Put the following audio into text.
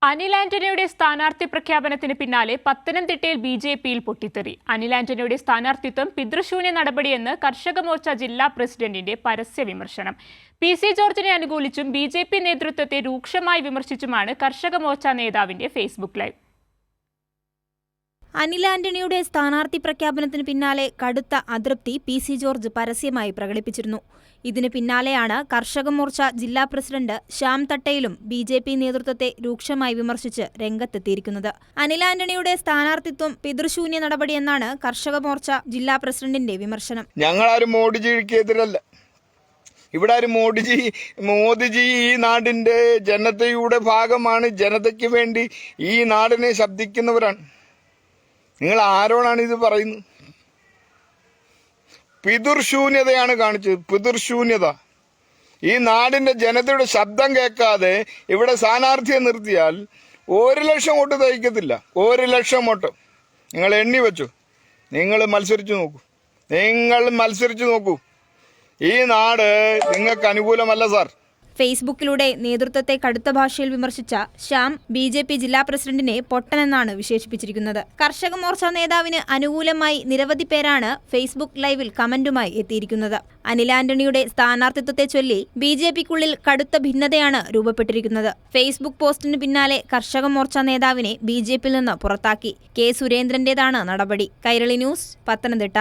അനിൽ ആന്റണിയുടെ സ്ഥാനാർത്ഥി പ്രഖ്യാപനത്തിന് പിന്നാലെ പത്തനംതിട്ടയിൽ ബിജെപിയിൽ പൊട്ടിത്തെറി. അനിൽ ആന്റണിയുടെ സ്ഥാനാർത്ഥിത്വം പിതൃശൂന്യ നടപടിയെന്ന് കർഷക മോർച്ച ജില്ലാ പ്രസിഡന്റിന്റെ പരസ്യ വിമർശനം. പി.സി. ജോർജിനെ അനുകൂലിച്ചും ബിജെപി നേതൃത്വത്തെ രൂക്ഷമായി വിമർശിച്ചുമാണ് കർഷക മോർച്ച നേതാവിന്റെ ഫേസ്ബുക്ക് ലൈവ്. അനിൽ ആന്റണിയുടെ സ്ഥാനാർത്ഥി പ്രഖ്യാപനത്തിന് പിന്നാലെ കടുത്ത അതൃപ്തി പി.സി. ജോർജ് പരസ്യമായി പ്രകടിപ്പിച്ചിരുന്നു. ഇതിന് പിന്നാലെയാണ് കർഷക മോർച്ച ജില്ലാ പ്രസിഡന്റ് ശ്യാം തട്ടയിലും ബി.ജെ.പി. നേതൃത്വത്തെ രൂക്ഷമായി വിമർശിച്ച് രംഗത്തെത്തിയിരിക്കുന്നത്. അനിൽ ആന്റണിയുടെ സ്ഥാനാർത്ഥിത്വം പിതൃശൂന്യ നടപടിയെന്നാണ് കർഷക മോർച്ച ജില്ലാ പ്രസിഡന്റിന്റെ വിമർശനം. ഞങ്ങളാരും മോഡിജിക്കെതിരല്ല. ഇവിടെ ആരും മോദിജി ഈ നാടിന്റെ ജനതയുടെ ഭാഗമാണ്. ജനതയ്ക്ക് വേണ്ടി ഈ നാടിനെ ശബ്ദിക്കുന്നവരാണ്. നിങ്ങൾ ആരോടാണ് ഇത് പറയുന്നത്? പിതൃശൂന്യതയാണ് കാണിച്ചത്. പിതൃശൂന്യത. ഈ നാടിന്റെ ജനതയുടെ ശബ്ദം കേൾക്കാതെ ഇവിടെ സ്ഥാനാർത്ഥിയെ നിർത്തിയാൽ 1,00,000 വോട്ട് തയ്ക്കത്തില്ല. 1,00,000 വോട്ട് നിങ്ങൾ എണ്ണി വെച്ചു. നിങ്ങൾ മത്സരിച്ചു നോക്കൂ. ഈ നാട് നിങ്ങൾക്ക് അനുകൂലമല്ല സാർ. ഫേസ്ബുക്കിലൂടെ നേതൃത്വത്തെ കടുത്ത ഭാഷയിൽ വിമർശിച്ച ശ്യാം ബി.ജെ.പി. ജില്ലാ പ്രസിഡന്റിനെ പൊട്ടനെന്നാണ് വിശേഷിപ്പിച്ചിരിക്കുന്നത്. കർഷക മോർച്ച നേതാവിന് അനുകൂലമായി നിരവധി പേരാണ് ഫേസ്ബുക്ക് ലൈവിൽ കമന്റുമായി എത്തിയിരിക്കുന്നത്. അനിൽ ആന്റണിയുടെ സ്ഥാനാർത്ഥിത്വത്തെ ചൊല്ലി ബി.ജെ.പിക്കുള്ളിൽ കടുത്ത ഭിന്നതയാണ് രൂപപ്പെട്ടിരിക്കുന്നത്. ഫേസ്ബുക്ക് പോസ്റ്റിന് പിന്നാലെ കർഷക മോർച്ച നേതാവിനെ ബി.ജെ.പിയിൽ നിന്ന് പുറത്താക്കി. കെ. സുരേന്ദ്രന്റേതാണ് നടപടി. കൈരളി ന്യൂസ്, പത്തനംതിട്ട.